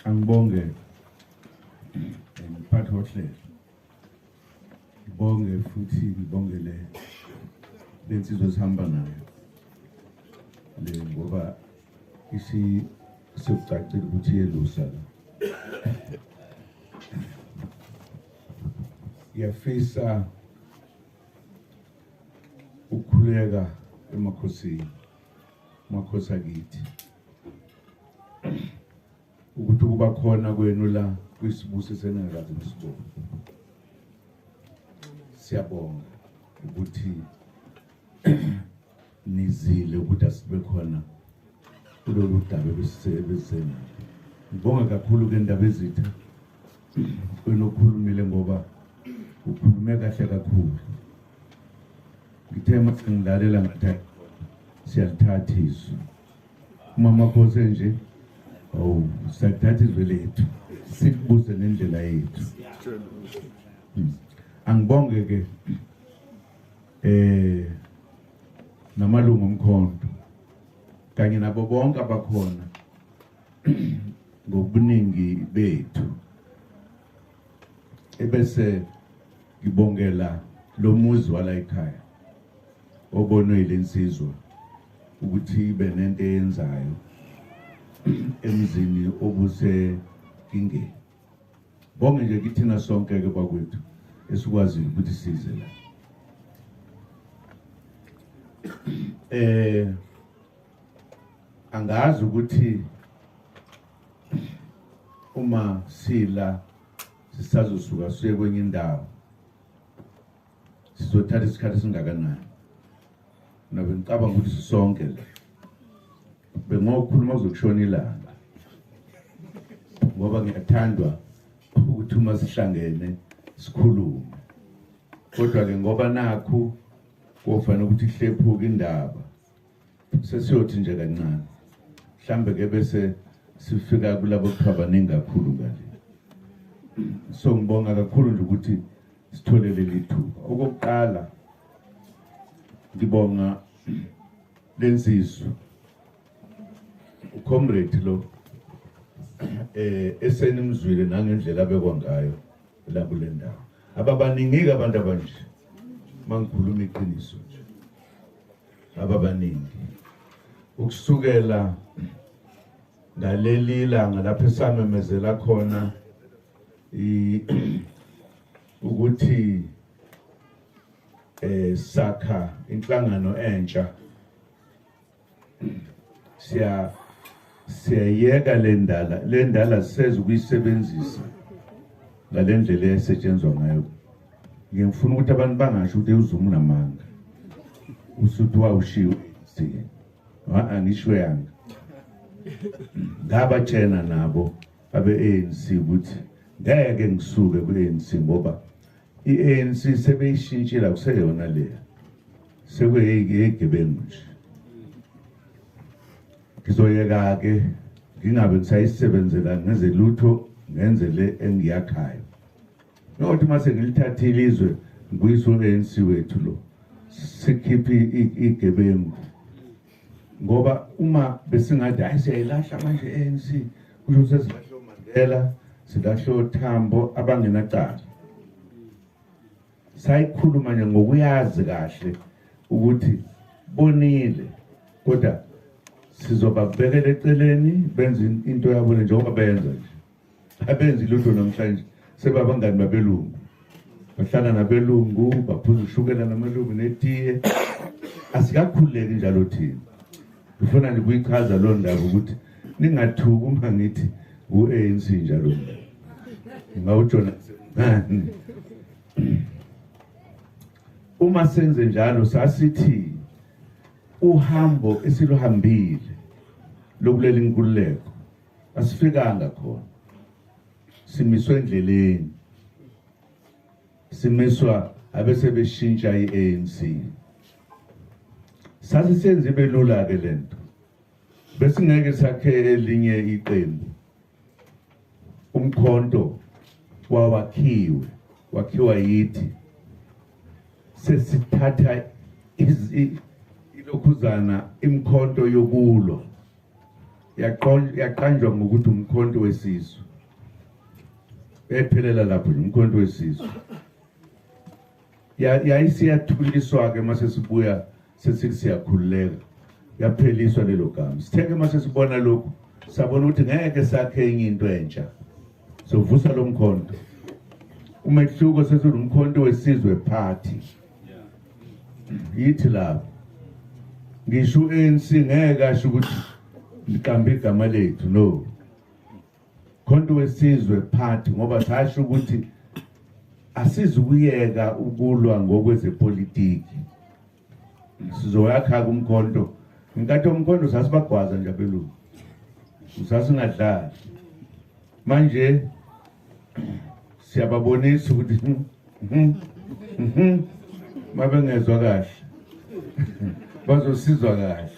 angibonge mphathi wohlelo, ngibonge futhi ngibongele lensizwe esihamba nayo le ngoba sekucacile ukuthi iyelusa la. Ngiyafisa ukukhuleka emakhosini, amakhosi akithi, ukuthi kuba khona kwenu la kwisibuso senengazi nesibongo. Siyabonga ukuthi nizile ukuthi asibe khona kulolu daba besisebenzisana. Ngibonga kakhulu ke indaba ezitha enokhulumile ngoba ukhulume kahle kakhulu. Ngithe mase ngilalela ngathi siyalithatha izwi. Uma amakhosi nje siyalithatha izwi lethu sikubuze nendlela yethu. Angibonge ke namalungu omkhonto kanye nabo bonke abakhona ngobuningi bethu, ebese ngibongela lo muzi wala ekhaya obonwe lensizwa ukuthi ibe nento eyenzayo emzini obuse kingeni. Bonke nje kithina sonke ke bakwethu esikwazi ukuthi size la. Angazi ukuthi uma sila sisazosuka siye kwenye indawo sizothatha isikhathi singakanani. Nabe ngicabanga ukuthi sisonke la bengokhuluma kuzokushona ilanga ngoba ngiyathandwa ukuthi uma sihlangene sikhulume. Kodwa ke ngoba nakho kufanele ukuthi ihlephuke indaba sesiyothi nje kancane mhlambe ke bese sifika kulabo kwabaningi kakhulu ngale. So ngibonga kakhulu nje ukuthi sitholele lithuba. Okokuqala ngibonga lensizwe ucomrade lo esenimzwile nangendlela abekwa ngayo la kule ndawo. Ababaningi abantu abanje mangikhuluma iqiniso nje, ababaningi ukusukela ngaleli langa lapho esamemezela khona ukuthi sakha inhlangano entsha. Siyayeka le ndala seze ukuyisebenzisa ngalendlela esetshenzwa ngayo. Ngifuna ukuthi abantu bangasho ukuthi uZuma unamanga usuthi wawushiwe angisho yanga ngaba tshena nabo abe-ANC ukuthi ngeke ngisuke ku-ANC ngoba i-ANC sebeyishintshile akuseyona leya sekuyegebengu nje. Ngizoyeka-ke ngingabe ngisayisebenzela ngenze lutho ngenze le engiyakhayo. Nokuthi mase ngilithathile izwe ngiyiswe ANC wethu lo sikhiphe igebengu ngoba uma besingathi hayi siyayilahla manje ANC kusho sesilahle uMandela silahle uTambo abangenacala. Sayikhuluma nje ngokuyazi kahle ukuthi bonile kodwa sizobabekela eceleni benze into yabo njengoba benza nje. Abenzi lutho namhlanje sebabangani babelungu, bahlala nabelungu, baphuza ushukela namalungu netiye. Asikakhululeki njalo thina. Ngifuna nje ukuyichaza lo ndaba ukuthi ningathuki uma ngithi u-ANC njalo. Ngawutshona uma senze njalo sasithi uhambo esiluhambile lokulela inkululeko asifikanga khona. Simiswe endleleni, simiswa abese beshintsha i-ANC. Sasisenze belula ke lento. Besingeke sakhe elinye iqembu. Umkhonto wakhiwa yithi. Sesithatha ilokhuzana imkhonto yokulo yaqanjwa ngokuthi umkhonto wesizwe. Ephelela lapho umkhonto wesizwe. Yayisiyathuliswa ke mase sibuya sesiyakhuleka. Yapheliswa lelo gama. Sitheke mase sibona lokho, sabona ukuthi ngeke sakhe enye into entsha. Sovusa lo mkhonto. Umehluko sesithi umkhonto wesizwe party. Yithi lapho. Ngisho ANC ngeke asho ukuthi liqambe igama lethu, no. Khonto wesizwe party ngoba sasho ukuthi asizukuyeka ukulwa ngokwezepolitiki. Sizoyakha kumkhonto. Inkathi umkhonto sasibagwaza nje abelungu. Usasingadlali. Manje siyababonisa ukuthi mabengezwa kahle bazosizwa kahle.